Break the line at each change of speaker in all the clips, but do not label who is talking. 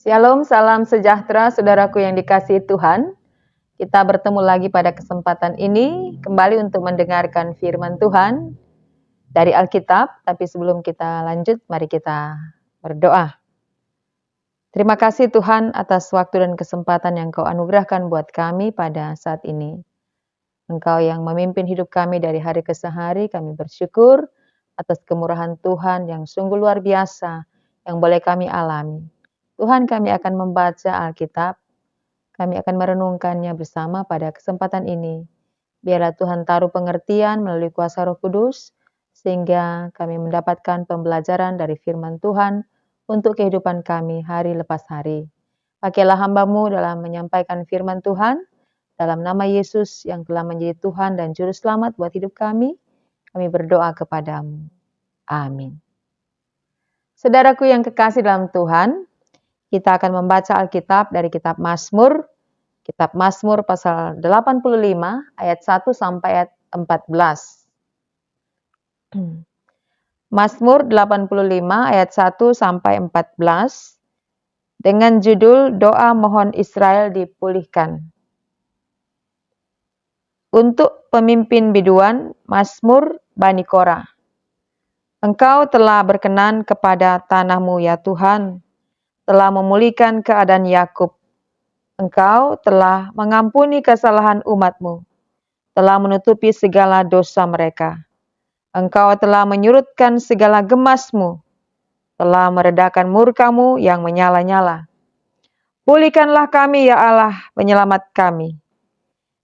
Shalom, salam sejahtera saudaraku yang dikasihi Tuhan. Kita bertemu lagi pada kesempatan ini kembali untuk mendengarkan firman Tuhan dari Alkitab. Tapi sebelum kita lanjut, mari kita berdoa. Terima kasih Tuhan atas waktu dan kesempatan yang Kau anugerahkan buat kami pada saat ini. Engkau yang memimpin hidup kami dari hari ke hari, kami bersyukur atas kemurahan Tuhan yang sungguh luar biasa yang boleh kami alami. Tuhan, kami akan membaca Alkitab, kami akan merenungkannya bersama pada kesempatan ini. Biarlah Tuhan taruh pengertian melalui kuasa Roh Kudus, sehingga kami mendapatkan pembelajaran dari firman Tuhan untuk kehidupan kami hari lepas hari. Pakailah hamba-Mu dalam menyampaikan firman Tuhan, dalam nama Yesus yang telah menjadi Tuhan dan Juru Selamat buat hidup kami berdoa kepada-Mu. Amin. Saudaraku yang kekasih dalam Tuhan, kita akan membaca Alkitab dari kitab Mazmur pasal 85 ayat 1 sampai ayat 14. Mazmur 85 ayat 1 sampai 14 dengan judul Doa Mohon Israel Dipulihkan. Untuk pemimpin biduan, Mazmur Bani Korah. Engkau telah berkenan kepada tanah-Mu ya Tuhan, telah memulihkan keadaan Yakub. Engkau telah mengampuni kesalahan umat-Mu, telah menutupi segala dosa mereka. Engkau telah menyurutkan segala gemas-Mu, telah meredakan murka-Mu yang menyala-nyala. Pulihkanlah kami ya Allah, penyelamat kami,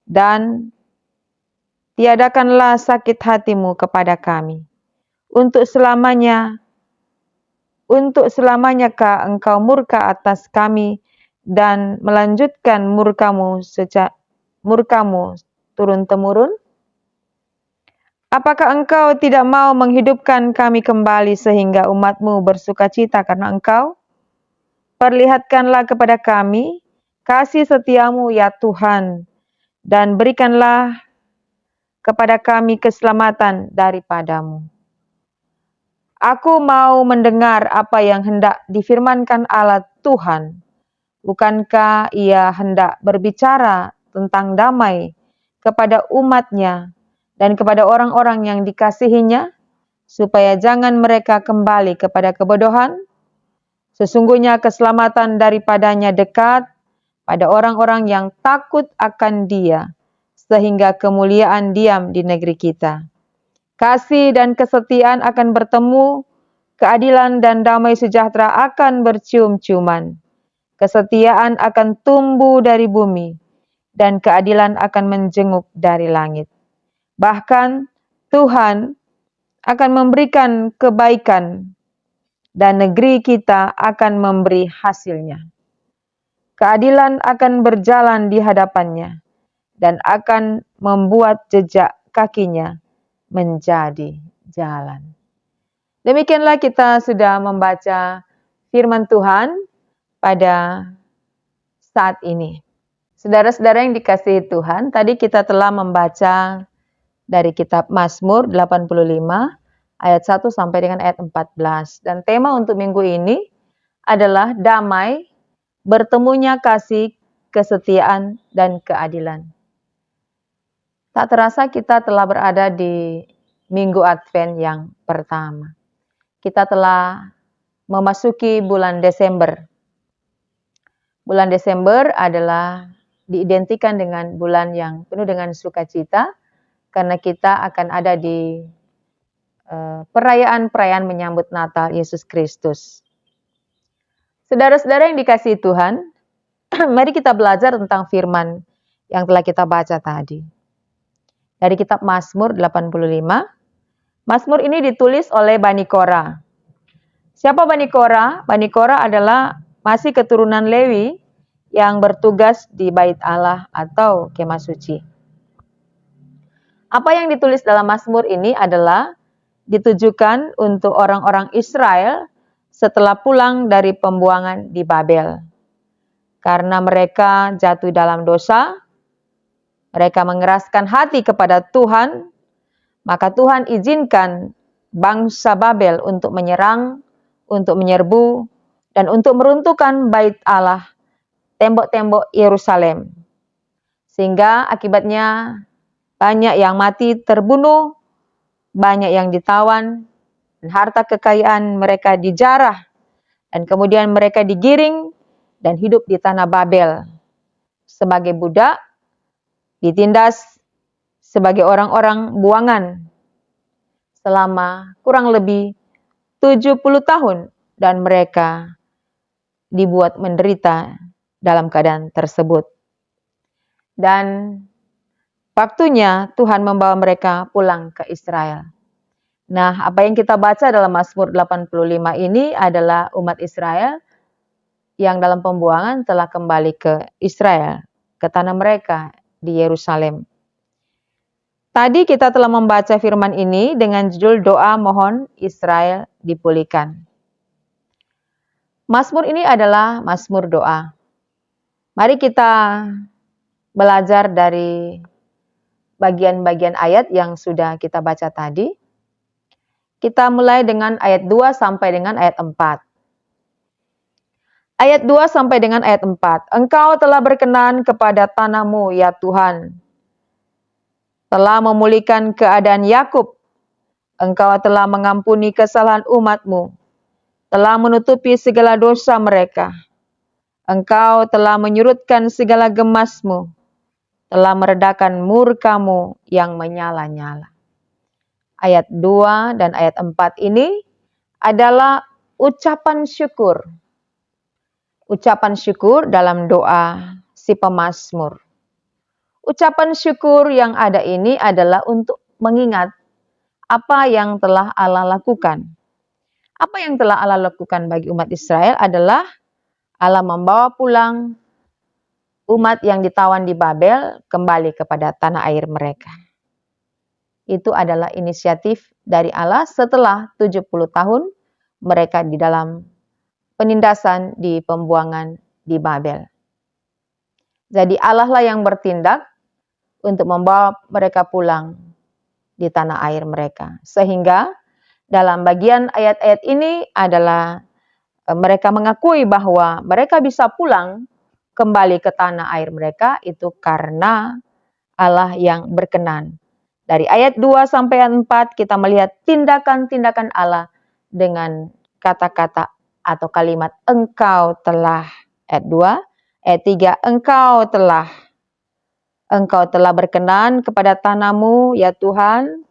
dan tiadakanlah sakit hati-Mu kepada kami. Untuk selamanyakah Engkau murka atas kami dan melanjutkan murka-Mu turun-temurun? Apakah Engkau tidak mau menghidupkan kami kembali sehingga umat-Mu bersukacita karena Engkau? Perlihatkanlah kepada kami kasih setia-Mu ya Tuhan, dan berikanlah kepada kami keselamatan daripada-Mu. Aku mau mendengar apa yang hendak difirmankan Allah Tuhan. Bukankah Ia hendak berbicara tentang damai kepada umat-Nya dan kepada orang-orang yang dikasihi-Nya, supaya jangan mereka kembali kepada kebodohan? Sesungguhnya keselamatan daripada-Nya dekat pada orang-orang yang takut akan Dia, sehingga kemuliaan diam di negeri kita. Kasih dan kesetiaan akan bertemu, keadilan dan damai sejahtera akan bercium-ciuman. Kesetiaan akan tumbuh dari bumi, dan keadilan akan menjenguk dari langit. Bahkan Tuhan akan memberikan kebaikan, dan negeri kita akan memberi hasilnya. Keadilan akan berjalan di hadapannya, dan akan membuat jejak kakinya menjadi jalan. Demikianlah kita sudah membaca firman Tuhan pada saat ini. Saudara-saudara yang dikasihi Tuhan, tadi kita telah membaca dari kitab Mazmur 85 ayat 1 sampai dengan ayat 14. Dan tema untuk minggu ini adalah damai, bertemunya kasih, kesetiaan, dan keadilan. Tak terasa kita telah berada di Minggu Advent yang pertama. Kita telah memasuki bulan Desember. Bulan Desember adalah diidentikan dengan bulan yang penuh dengan sukacita, karena kita akan ada di perayaan menyambut Natal Yesus Kristus. Saudara-saudara yang dikasihi Tuhan, mari kita belajar tentang firman yang telah kita baca tadi. Dari kitab Mazmur 85. Mazmur ini ditulis oleh Bani Korah. Siapa Bani Korah? Bani Korah adalah masih keturunan Lewi yang bertugas di Bait Allah atau Kemah Suci. Apa yang ditulis dalam Mazmur ini adalah ditujukan untuk orang-orang Israel setelah pulang dari pembuangan di Babel. Karena mereka jatuh dalam dosa, mereka mengeraskan hati kepada Tuhan, maka Tuhan izinkan bangsa Babel untuk menyerang, untuk menyerbu, dan untuk meruntuhkan bait Allah, tembok-tembok Yerusalem. Sehingga akibatnya banyak yang mati terbunuh, banyak yang ditawan, dan harta kekayaan mereka dijarah, dan kemudian mereka digiring dan hidup di tanah Babel sebagai budak, ditindas sebagai orang-orang buangan selama kurang lebih 70 tahun, dan mereka dibuat menderita dalam keadaan tersebut. Dan waktunya Tuhan membawa mereka pulang ke Israel. Nah, apa yang kita baca dalam Mazmur 85 ini adalah umat Israel yang dalam pembuangan telah kembali ke Israel, ke tanah mereka di Yerusalem. Tadi kita telah membaca firman ini dengan judul doa mohon Israel dipulihkan. Mazmur ini adalah mazmur doa. Mari kita belajar dari bagian-bagian ayat yang sudah kita baca tadi. Kita mulai dengan ayat 2 sampai dengan ayat 4. Ayat 2 sampai dengan ayat 4. Engkau telah berkenan kepada tanahmu, ya Tuhan. Telah memulihkan keadaan Yakub. Engkau telah mengampuni kesalahan umatmu. Telah menutupi segala dosa mereka. Engkau telah menyurutkan segala gemasmu. Telah meredakan murkamu yang menyala-nyala. Ayat 2 dan ayat 4 ini adalah ucapan syukur. Ucapan syukur dalam doa si pemazmur. Ucapan syukur yang ada ini adalah untuk mengingat apa yang telah Allah lakukan. Apa yang telah Allah lakukan bagi umat Israel adalah Allah membawa pulang umat yang ditawan di Babel kembali kepada tanah air mereka. Itu adalah inisiatif dari Allah setelah 70 tahun mereka di dalam penindasan di pembuangan di Babel. Jadi Allah lah yang bertindak untuk membawa mereka pulang di tanah air mereka. Sehingga dalam bagian ayat-ayat ini adalah mereka mengakui bahwa mereka bisa pulang kembali ke tanah air mereka itu karena Allah yang berkenan. Dari ayat 2 sampai ayat 4 kita melihat tindakan-tindakan Allah dengan kata-kata atau kalimat engkau telah. Ayat 2, ayat 3 Engkau telah berkenan kepada tanahmu, ya Tuhan.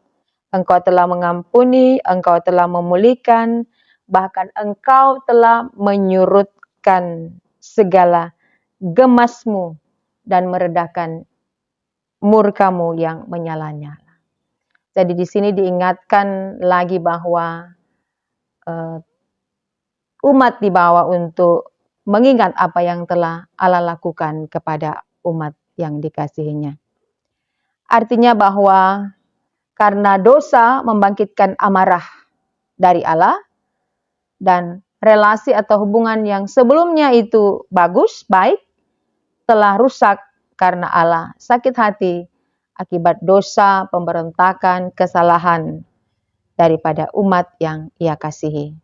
Engkau telah mengampuni, Engkau telah memulihkan, bahkan Engkau telah menyurutkan segala gemasmu dan meredakan murkamu yang menyala-nyala. Jadi di sini diingatkan lagi bahwa umat dibawa untuk mengingat apa yang telah Allah lakukan kepada umat yang dikasihinya. Artinya bahwa karena dosa membangkitkan amarah dari Allah dan relasi atau hubungan yang sebelumnya itu bagus, baik, telah rusak karena Allah sakit hati akibat dosa, pemberontakan, kesalahan daripada umat yang Ia kasihi.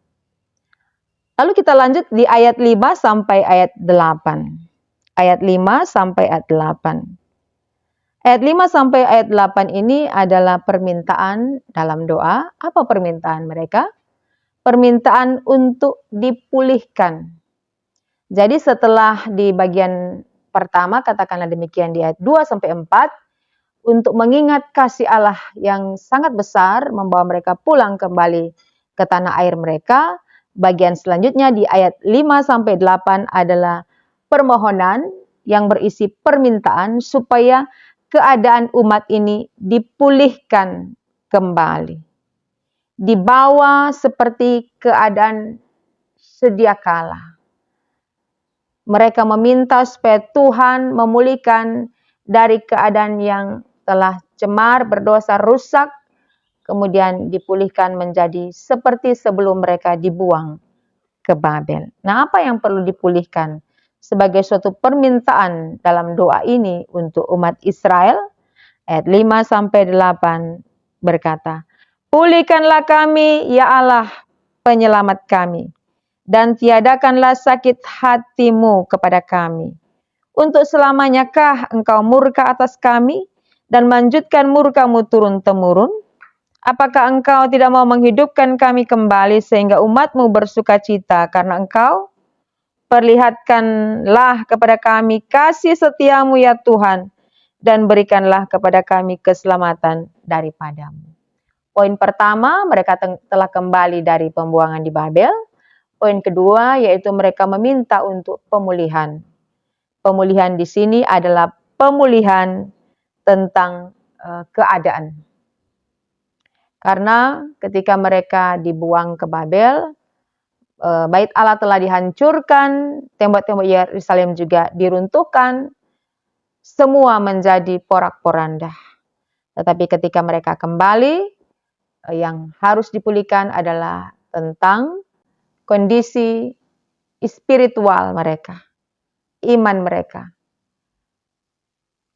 Lalu kita lanjut di ayat 5 sampai ayat 8. Ayat 5 sampai ayat 8. Ayat 5 sampai ayat 8 ini adalah permintaan dalam doa. Apa permintaan mereka? Permintaan untuk dipulihkan. Jadi setelah di bagian pertama, katakanlah demikian di ayat 2 sampai 4, untuk mengingat kasih Allah yang sangat besar, membawa mereka pulang kembali ke tanah air mereka. Bagian selanjutnya di ayat 5 sampai 8 adalah permohonan yang berisi permintaan supaya keadaan umat ini dipulihkan kembali. Dibawa seperti keadaan sedia kala. Mereka meminta supaya Tuhan memulihkan dari keadaan yang telah cemar, berdosa, rusak, kemudian dipulihkan menjadi seperti sebelum mereka dibuang ke Babel. Nah, apa yang perlu dipulihkan? Sebagai suatu permintaan dalam doa ini untuk umat Israel, ayat 5 sampai 8 berkata, pulihkanlah kami, ya Allah, penyelamat kami, dan tiadakanlah sakit hatimu kepada kami. Untuk selamanyakah engkau murka atas kami dan melanjutkan murkamu turun-temurun? Apakah engkau tidak mau menghidupkan kami kembali sehingga umatmu bersukacita karena engkau? Perlihatkanlah kepada kami kasih setiamu ya Tuhan, dan berikanlah kepada kami keselamatan daripadamu. Poin pertama, mereka telah kembali dari pembuangan di Babel. Poin kedua, yaitu mereka meminta untuk pemulihan. Pemulihan di sini adalah pemulihan tentang keadaan. Karena ketika mereka dibuang ke Babel, bait Allah telah dihancurkan, tembok-tembok Yerusalem juga diruntuhkan, semua menjadi porak-poranda. Tetapi ketika mereka kembali, yang harus dipulihkan adalah tentang kondisi spiritual mereka, iman mereka,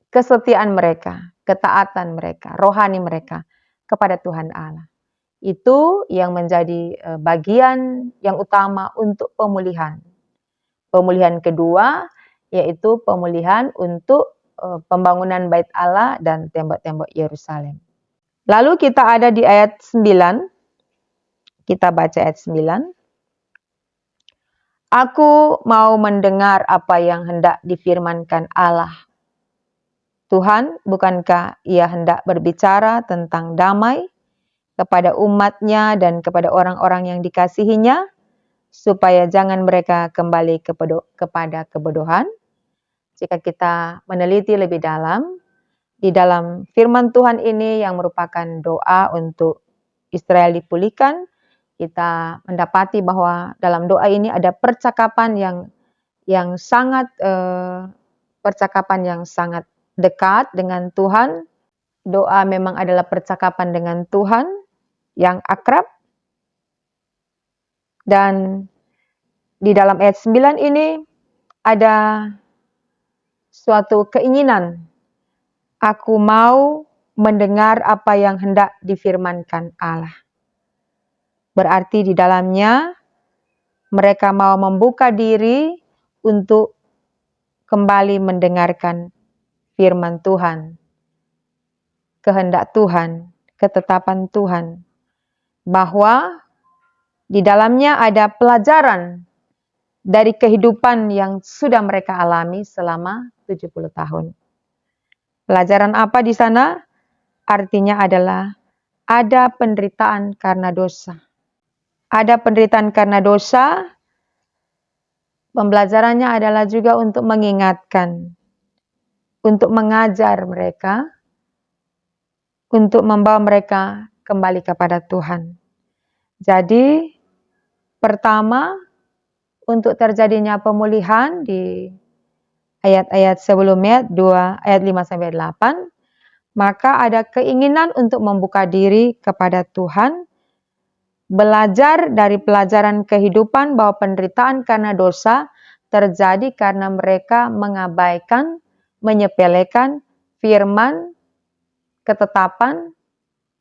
kesetiaan mereka, ketaatan mereka, rohani mereka kepada Tuhan Allah. Itu yang menjadi bagian yang utama untuk pemulihan. Pemulihan kedua yaitu pemulihan untuk pembangunan bait Allah dan tembok-tembok Yerusalem. Lalu kita ada di ayat 9. Kita baca ayat 9. Aku mau mendengar apa yang hendak difirmankan Allah. Tuhan, bukankah Ia hendak berbicara tentang damai kepada umatnya dan kepada orang-orang yang dikasihinya, supaya jangan mereka kembali kepada kebodohan? Jika kita meneliti lebih dalam, di dalam firman Tuhan ini yang merupakan doa untuk Israel dipulihkan, kita mendapati bahwa dalam doa ini ada percakapan yang sangat dekat dengan Tuhan. Doa memang adalah percakapan dengan Tuhan yang akrab. Dan di dalam ayat 9 ini ada suatu keinginan. Aku mau mendengar apa yang hendak difirmankan Allah. Berarti di dalamnya mereka mau membuka diri untuk kembali mendengarkan firman Tuhan, kehendak Tuhan, ketetapan Tuhan, bahwa di dalamnya ada pelajaran dari kehidupan yang sudah mereka alami selama 70 tahun. Pelajaran apa di sana? Artinya adalah ada penderitaan karena dosa. Ada penderitaan karena dosa. Pembelajarannya adalah juga untuk mengingatkan, untuk mengajar mereka, untuk membawa mereka kembali kepada Tuhan. Jadi, pertama, untuk terjadinya pemulihan di ayat-ayat sebelumnya, ayat 5-8, maka ada keinginan untuk membuka diri kepada Tuhan, belajar dari pelajaran kehidupan bahwa penderitaan karena dosa terjadi karena mereka mengabaikan, menyepelekan firman, ketetapan,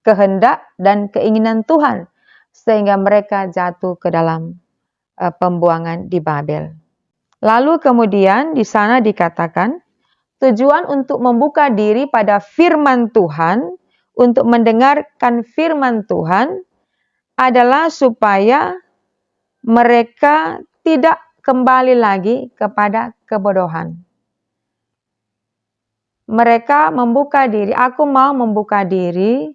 kehendak, dan keinginan Tuhan, sehingga mereka jatuh ke dalam pembuangan di Babel. Lalu kemudian di sana dikatakan, tujuan untuk membuka diri pada firman Tuhan, untuk mendengarkan firman Tuhan, adalah supaya mereka tidak kembali lagi kepada kebodohan. Mereka membuka diri, aku mau membuka diri,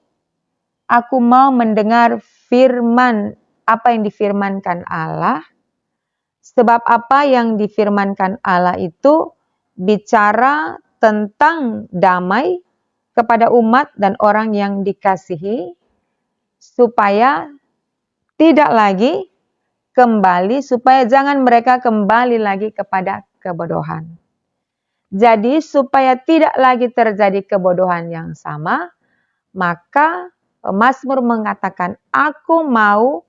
aku mau mendengar firman, apa yang difirmankan Allah. Sebab apa yang difirmankan Allah itu bicara tentang damai kepada umat dan orang yang dikasihi, supaya tidak lagi kembali, supaya jangan mereka kembali lagi kepada kebodohan. Jadi supaya tidak lagi terjadi kebodohan yang sama, maka pemazmur mengatakan, aku mau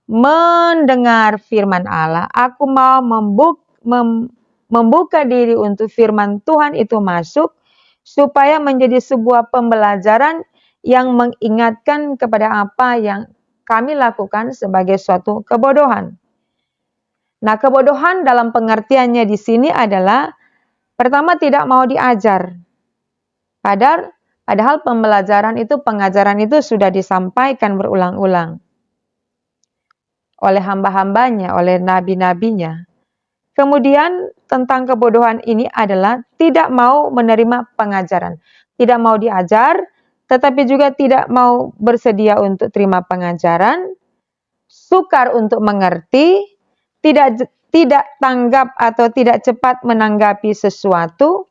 mendengar firman Allah, aku mau membuka diri untuk firman Tuhan itu masuk, supaya menjadi sebuah pembelajaran yang mengingatkan kepada apa yang kami lakukan sebagai suatu kebodohan. Nah, kebodohan dalam pengertiannya di sini adalah pertama tidak mau diajar. Padahal pengajaran itu sudah disampaikan berulang-ulang oleh hamba-hambanya, oleh nabi-nabinya. Kemudian tentang kebodohan ini adalah tidak mau menerima pengajaran. Tidak mau diajar, tetapi juga tidak mau bersedia untuk terima pengajaran, sukar untuk mengerti, tidak tanggap atau tidak cepat menanggapi sesuatu,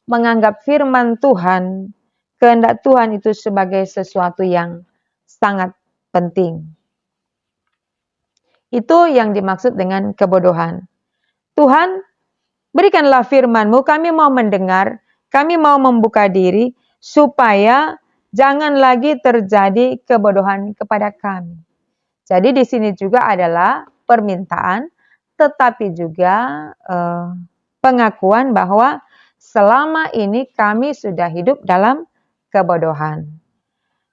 menganggap firman Tuhan, kehendak Tuhan itu sebagai sesuatu yang sangat penting. Itu yang dimaksud dengan kebodohan. Tuhan, berikanlah firman-Mu, kami mau mendengar, kami mau membuka diri, supaya jangan lagi terjadi kebodohan kepada kami. Jadi di sini juga adalah permintaan, tetapi juga pengakuan bahwa selama ini kami sudah hidup dalam kebodohan.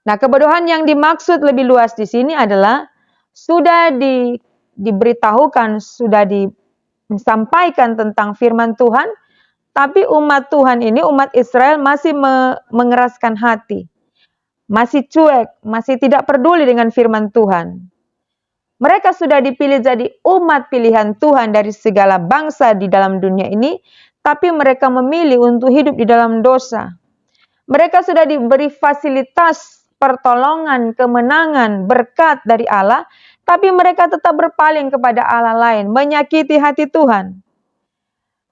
Nah, kebodohan yang dimaksud lebih luas di sini adalah sudah diberitahukan, sudah disampaikan tentang firman Tuhan, tapi umat Tuhan ini, umat Israel masih mengeraskan hati, masih cuek, masih tidak peduli dengan firman Tuhan. Mereka sudah dipilih jadi umat pilihan Tuhan dari segala bangsa di dalam dunia ini, tapi mereka memilih untuk hidup di dalam dosa. Mereka sudah diberi fasilitas, pertolongan, kemenangan, berkat dari Allah, tapi mereka tetap berpaling kepada Allah lain, menyakiti hati Tuhan.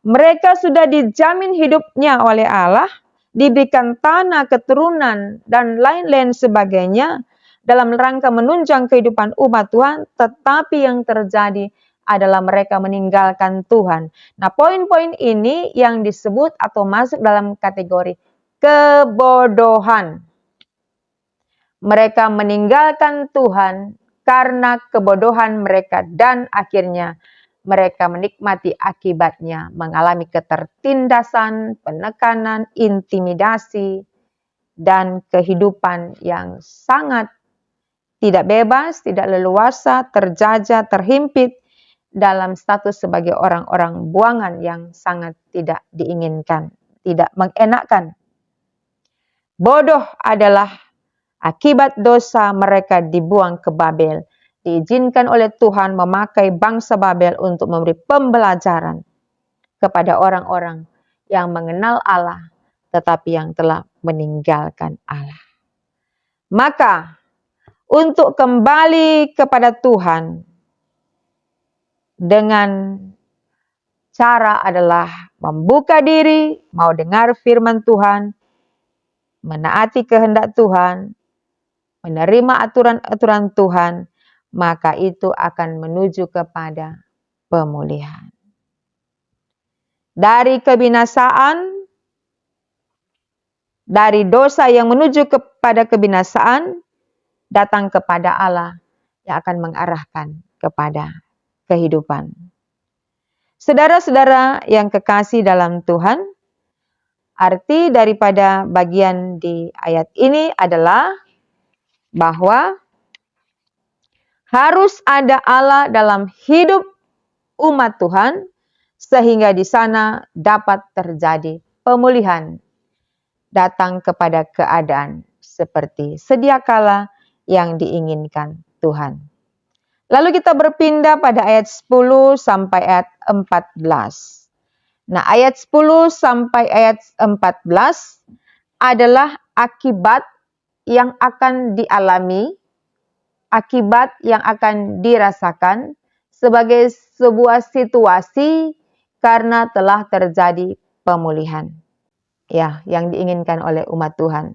Mereka sudah dijamin hidupnya oleh Allah, diberikan tanah, keturunan, dan lain-lain sebagainya, dalam rangka menunjang kehidupan umat Tuhan, tetapi yang terjadi adalah mereka meninggalkan Tuhan. Nah, poin-poin ini yang disebut atau masuk dalam kategori kebodohan. Mereka meninggalkan Tuhan karena kebodohan mereka dan akhirnya mereka menikmati akibatnya, mengalami ketertindasan, penekanan, intimidasi, dan kehidupan yang sangat tidak bebas, tidak leluasa, terjajah, terhimpit dalam status sebagai orang-orang buangan yang sangat tidak diinginkan, tidak mengenakkan. Bodoh adalah akibat dosa mereka dibuang ke Babel. Diizinkan oleh Tuhan memakai bangsa Babel untuk memberi pembelajaran kepada orang-orang yang mengenal Allah, tetapi yang telah meninggalkan Allah. Maka, untuk kembali kepada Tuhan dengan cara adalah membuka diri, mau dengar firman Tuhan, menaati kehendak Tuhan, menerima aturan-aturan Tuhan, maka itu akan menuju kepada pemulihan. Dari kebinasaan, dari dosa yang menuju kepada kebinasaan, datang kepada Allah yang akan mengarahkan kepada kehidupan. Saudara-saudara yang kekasih dalam Tuhan, arti daripada bagian di ayat ini adalah bahwa harus ada Allah dalam hidup umat Tuhan sehingga di sana dapat terjadi pemulihan, datang kepada keadaan seperti sedia kala yang diinginkan Tuhan. Lalu kita berpindah pada ayat 10 sampai ayat 14. Nah, ayat 10 sampai ayat 14 adalah akibat yang akan dialami, akibat yang akan dirasakan sebagai sebuah situasi karena telah terjadi pemulihan. Ya, yang diinginkan oleh umat Tuhan.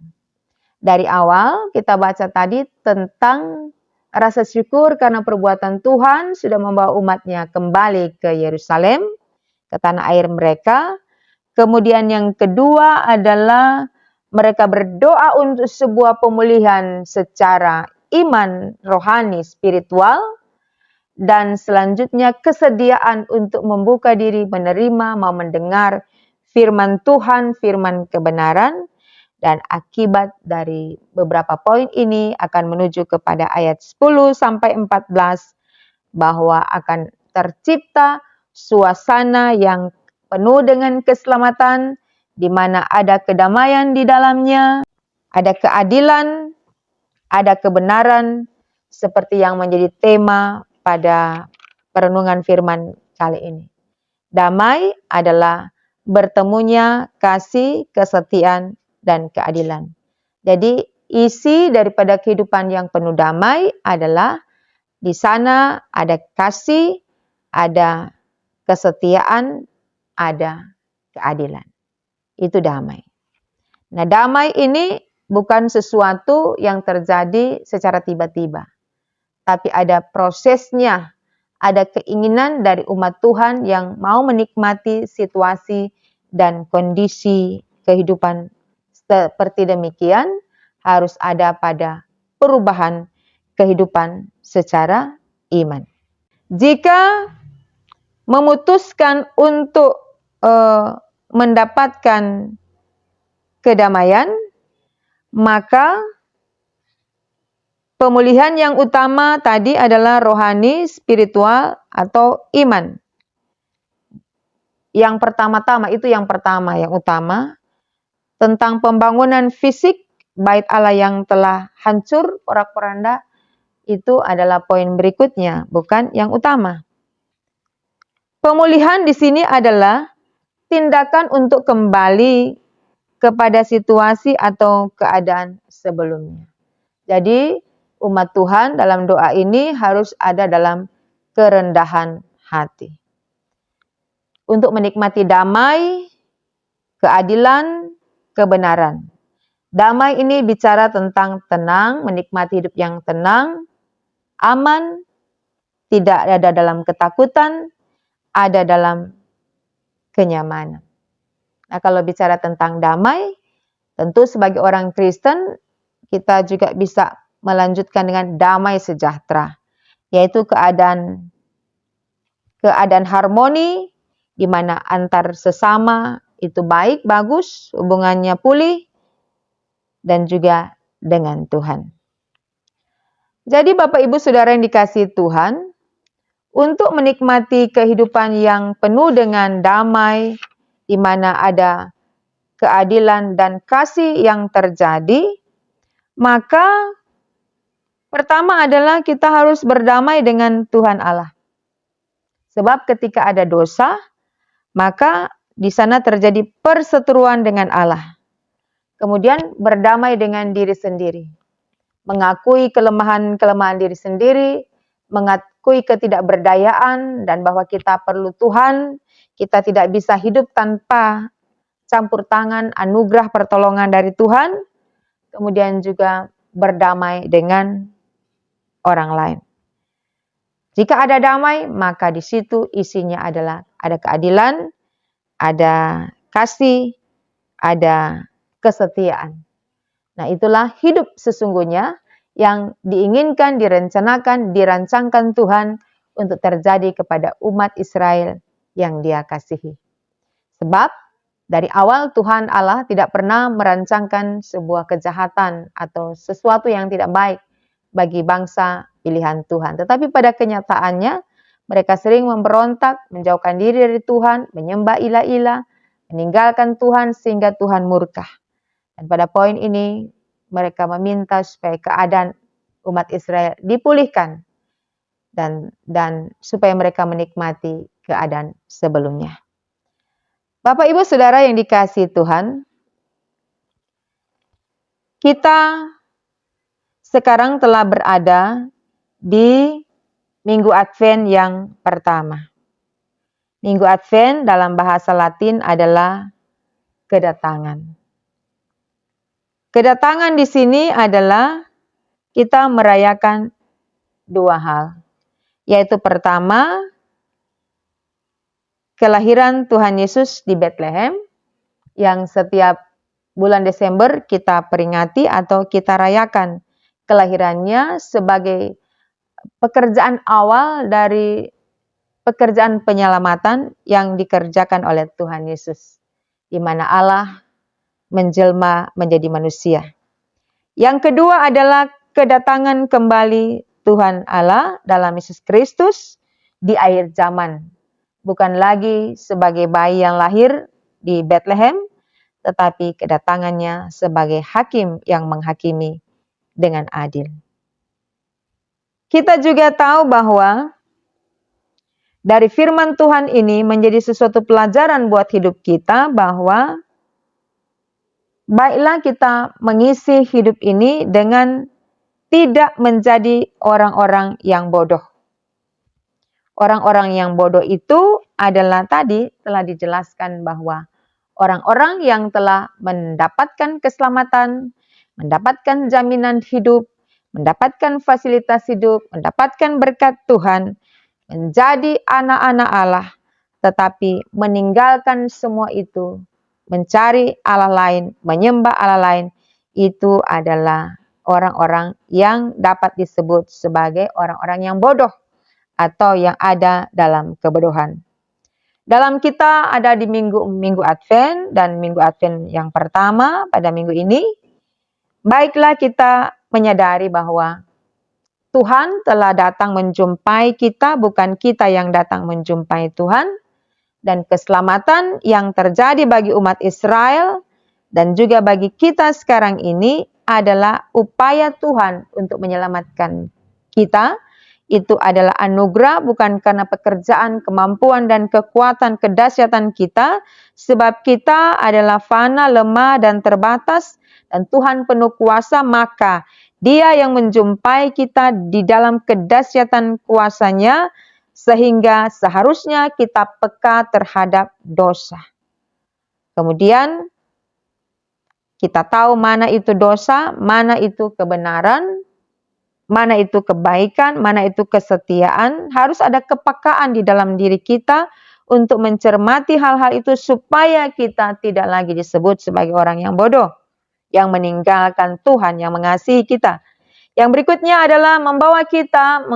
Dari awal kita baca tadi tentang rasa syukur karena perbuatan Tuhan sudah membawa umatnya kembali ke Yerusalem, ke tanah air mereka. Kemudian yang kedua adalah mereka berdoa untuk sebuah pemulihan secara iman rohani spiritual. Dan selanjutnya kesediaan untuk membuka diri, menerima, mau mendengar firman Tuhan, firman kebenaran. Dan akibat dari beberapa poin ini akan menuju kepada ayat 10 sampai 14 bahwa akan tercipta suasana yang penuh dengan keselamatan, di mana ada kedamaian di dalamnya, ada keadilan, ada kebenaran, seperti yang menjadi tema pada perenungan firman kali ini. Damai adalah bertemunya kasih, kesetiaan, dan keadilan. Jadi isi daripada kehidupan yang penuh damai adalah di sana ada kasih, ada kesetiaan, ada keadilan. Itu damai. Nah, damai ini bukan sesuatu yang terjadi secara tiba-tiba, tapi ada prosesnya, ada keinginan dari umat Tuhan yang mau menikmati situasi dan kondisi kehidupan seperti demikian, harus ada pada perubahan kehidupan secara iman. Jika memutuskan untuk mendapatkan kedamaian, maka pemulihan yang utama tadi adalah rohani, spiritual, atau iman. Yang pertama-tama, itu yang utama, tentang pembangunan fisik, bait Allah yang telah hancur, porak-poranda, itu adalah poin berikutnya, bukan yang utama. Pemulihan di sini adalah tindakan untuk kembali kepada situasi atau keadaan sebelumnya. Jadi, umat Tuhan dalam doa ini harus ada dalam kerendahan hati. Untuk menikmati damai, keadilan, kebenaran. Damai ini bicara tentang tenang, menikmati hidup yang tenang, aman, tidak ada dalam ketakutan, ada dalam kenyamanan. Nah, kalau bicara tentang damai, tentu sebagai orang Kristen, kita juga bisa melanjutkan dengan damai sejahtera, yaitu keadaan harmoni, di mana antar sesama itu baik, bagus, hubungannya pulih, dan juga dengan Tuhan. Jadi Bapak Ibu Saudara yang dikasihi Tuhan, untuk menikmati kehidupan yang penuh dengan damai, di mana ada keadilan dan kasih yang terjadi, maka pertama adalah kita harus berdamai dengan Tuhan Allah. Sebab ketika ada dosa, maka di sana terjadi perseteruan dengan Allah. Kemudian berdamai dengan diri sendiri. Mengakui kelemahan-kelemahan diri sendiri, mengakui ketidakberdayaan dan bahwa kita perlu Tuhan, kita tidak bisa hidup tanpa campur tangan anugerah pertolongan dari Tuhan, kemudian juga berdamai dengan orang lain. Jika ada damai, maka di situ isinya adalah ada keadilan, ada kasih, ada kesetiaan. Nah, itulah hidup sesungguhnya yang diinginkan, direncanakan, dirancangkan Tuhan untuk terjadi kepada umat Israel yang Dia kasihi. Sebab dari awal Tuhan Allah tidak pernah merancangkan sebuah kejahatan atau sesuatu yang tidak baik bagi bangsa pilihan Tuhan. Tetapi pada kenyataannya mereka sering memberontak, menjauhkan diri dari Tuhan, menyembah ilah-ilah, meninggalkan Tuhan sehingga Tuhan murka. Dan pada poin ini mereka meminta supaya keadaan umat Israel dipulihkan dan supaya mereka menikmati keadaan sebelumnya. Bapak Ibu Saudara yang dikasihi Tuhan, kita sekarang telah berada di Minggu Advent yang pertama. Minggu Advent dalam bahasa Latin adalah kedatangan. Kedatangan di sini adalah kita merayakan dua hal, yaitu pertama, kelahiran Tuhan Yesus di Bethlehem, yang setiap bulan Desember kita peringati atau kita rayakan kelahirannya sebagai pekerjaan awal dari pekerjaan penyelamatan yang dikerjakan oleh Tuhan Yesus, di mana Allah menjelma menjadi manusia. Yang kedua adalah kedatangan kembali Tuhan Allah dalam Yesus Kristus, di akhir zaman. Bukan lagi sebagai bayi yang lahir di Bethlehem, tetapi kedatangannya sebagai hakim yang menghakimi dengan adil. Kita juga tahu bahwa dari firman Tuhan ini menjadi sesuatu pelajaran buat hidup kita bahwa baiklah kita mengisi hidup ini dengan tidak menjadi orang-orang yang bodoh. Orang-orang yang bodoh itu adalah tadi telah dijelaskan bahwa orang-orang yang telah mendapatkan keselamatan, mendapatkan jaminan hidup, mendapatkan fasilitas hidup, mendapatkan berkat Tuhan, menjadi anak-anak Allah, tetapi meninggalkan semua itu, mencari Allah lain, menyembah Allah lain, itu adalah orang-orang yang dapat disebut sebagai orang-orang yang bodoh atau yang ada dalam kebodohan. Dalam kita ada di minggu Advent dan minggu Advent yang pertama pada minggu ini, baiklah kita menyadari bahwa Tuhan telah datang menjumpai kita, bukan kita yang datang menjumpai Tuhan. Dan keselamatan yang terjadi bagi umat Israel dan juga bagi kita sekarang ini adalah upaya Tuhan untuk menyelamatkan kita. Itu adalah anugerah bukan karena pekerjaan, kemampuan, dan kekuatan kedahsyatan kita. Sebab kita adalah fana, lemah, dan terbatas. Dan Tuhan penuh kuasa, maka Dia yang menjumpai kita di dalam kedahsyatan kuasa-Nya, sehingga seharusnya kita peka terhadap dosa. Kemudian kita tahu mana itu dosa, mana itu kebenaran, mana itu kebaikan, mana itu kesetiaan. Harus ada kepekaan di dalam diri kita untuk mencermati hal-hal itu supaya kita tidak lagi disebut sebagai orang yang bodoh, yang meninggalkan Tuhan yang mengasihi kita. Yang berikutnya adalah membawa kita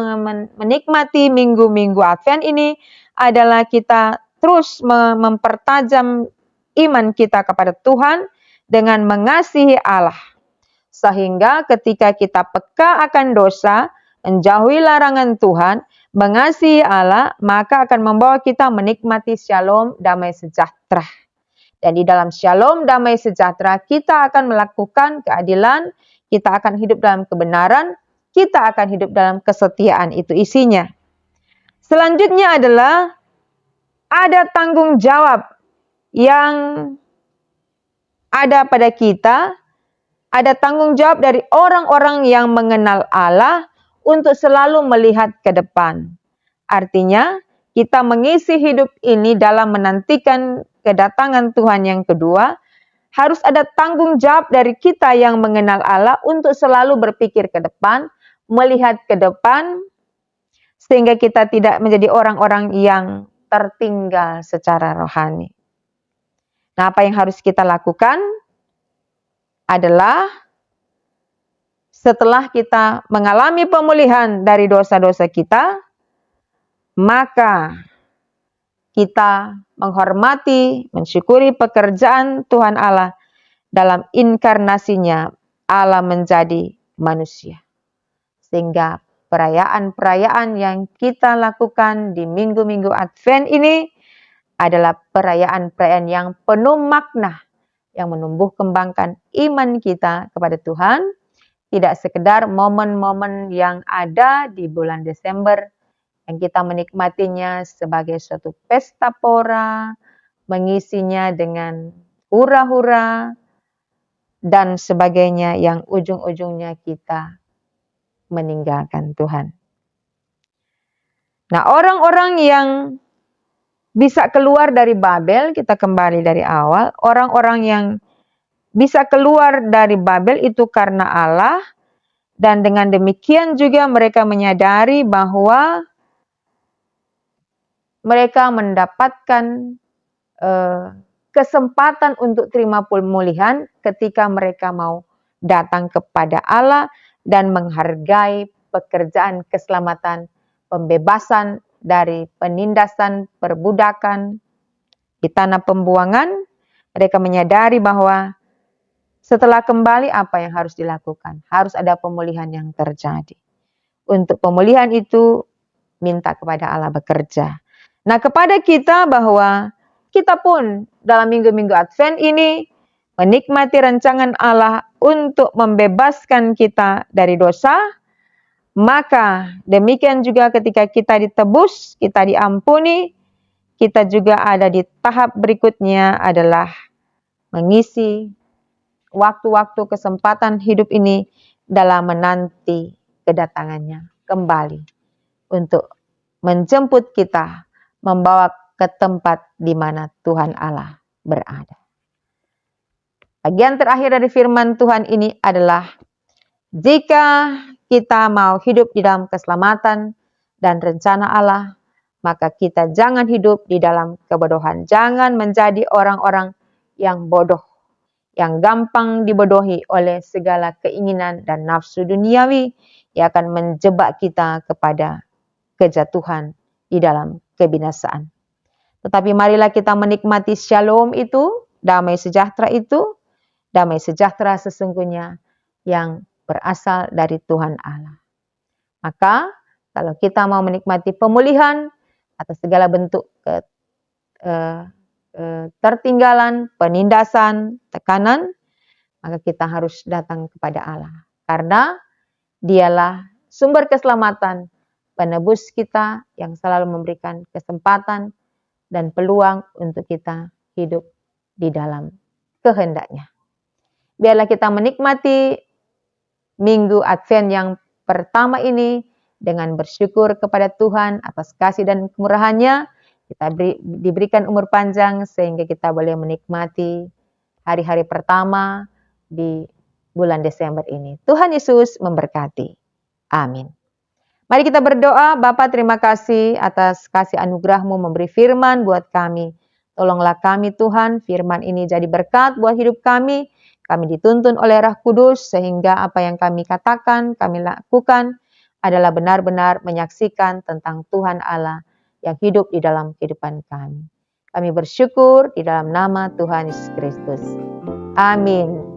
menikmati minggu-minggu Advent ini adalah kita terus mempertajam iman kita kepada Tuhan dengan mengasihi Allah. Sehingga ketika kita peka akan dosa, menjauhi larangan Tuhan, mengasihi Allah, maka akan membawa kita menikmati shalom, damai sejahtera. Dan di dalam shalom, damai sejahtera, kita akan melakukan keadilan, kita akan hidup dalam kebenaran, kita akan hidup dalam kesetiaan, itu isinya. Selanjutnya adalah ada tanggung jawab yang ada pada kita. Ada tanggung jawab dari orang-orang yang mengenal Allah untuk selalu melihat ke depan. Artinya, kita mengisi hidup ini dalam menantikan kedatangan Tuhan yang kedua. Harus ada tanggung jawab dari kita yang mengenal Allah untuk selalu berpikir ke depan, melihat ke depan, sehingga kita tidak menjadi orang-orang yang tertinggal secara rohani. Nah, apa yang harus kita lakukan adalah setelah kita mengalami pemulihan dari dosa-dosa kita, maka kita menghormati, mensyukuri pekerjaan Tuhan Allah dalam inkarnasinya Allah menjadi manusia. Sehingga perayaan-perayaan yang kita lakukan di minggu-minggu Advent ini adalah perayaan-perayaan yang penuh makna, yang menumbuh kembangkan iman kita kepada Tuhan, tidak sekedar momen-momen yang ada di bulan Desember yang kita menikmatinya sebagai suatu pesta pora, mengisinya dengan hura-hura dan sebagainya yang ujung-ujungnya kita meninggalkan Tuhan. Nah, orang-orang yang bisa keluar dari Babel, kita kembali dari awal, orang-orang yang bisa keluar dari Babel itu karena Allah, dan dengan demikian juga mereka menyadari bahwa mereka mendapatkan kesempatan untuk terima pemulihan ketika mereka mau datang kepada Allah dan menghargai pekerjaan keselamatan, pembebasan dari penindasan perbudakan di tanah pembuangan. Mereka menyadari bahwa setelah kembali apa yang harus dilakukan? Harus ada pemulihan yang terjadi. Untuk pemulihan itu minta kepada Allah bekerja. Nah, kepada kita bahwa kita pun dalam minggu-minggu Advent ini menikmati rancangan Allah untuk membebaskan kita dari dosa, maka demikian juga ketika kita ditebus, kita diampuni, kita juga ada di tahap berikutnya adalah mengisi waktu-waktu kesempatan hidup ini dalam menanti kedatangannya kembali untuk menjemput kita, membawa ke tempat di mana Tuhan Allah berada. Bagian terakhir dari firman Tuhan ini adalah, jika kita mau hidup di dalam keselamatan dan rencana Allah, maka kita jangan hidup di dalam kebodohan. Jangan menjadi orang-orang yang bodoh, yang gampang dibodohi oleh segala keinginan dan nafsu duniawi yang akan menjebak kita kepada kejatuhan di dalam kebinasaan. Tetapi marilah kita menikmati shalom itu, damai sejahtera itu, damai sejahtera sesungguhnya yang berasal dari Tuhan Allah. Maka kalau kita mau menikmati pemulihan atas segala bentuk tertinggalan, penindasan, tekanan, maka kita harus datang kepada Allah. Karena Dialah sumber keselamatan, penebus kita yang selalu memberikan kesempatan dan peluang untuk kita hidup di dalam kehendak-Nya. Biarlah kita menikmati minggu Advent yang pertama ini dengan bersyukur kepada Tuhan atas kasih dan kemurahan-Nya. Kita diberikan umur panjang sehingga kita boleh menikmati hari-hari pertama di bulan Desember ini. Tuhan Yesus memberkati. Amin. Mari kita berdoa. Bapa, terima kasih atas kasih anugerah-Mu memberi firman buat kami. Tolonglah kami Tuhan, firman ini jadi berkat buat hidup kami. Kami dituntun oleh Roh Kudus sehingga apa yang kami katakan, kami lakukan adalah benar-benar menyaksikan tentang Tuhan Allah yang hidup di dalam kehidupan kami. Kami bersyukur di dalam nama Tuhan Yesus Kristus. Amin.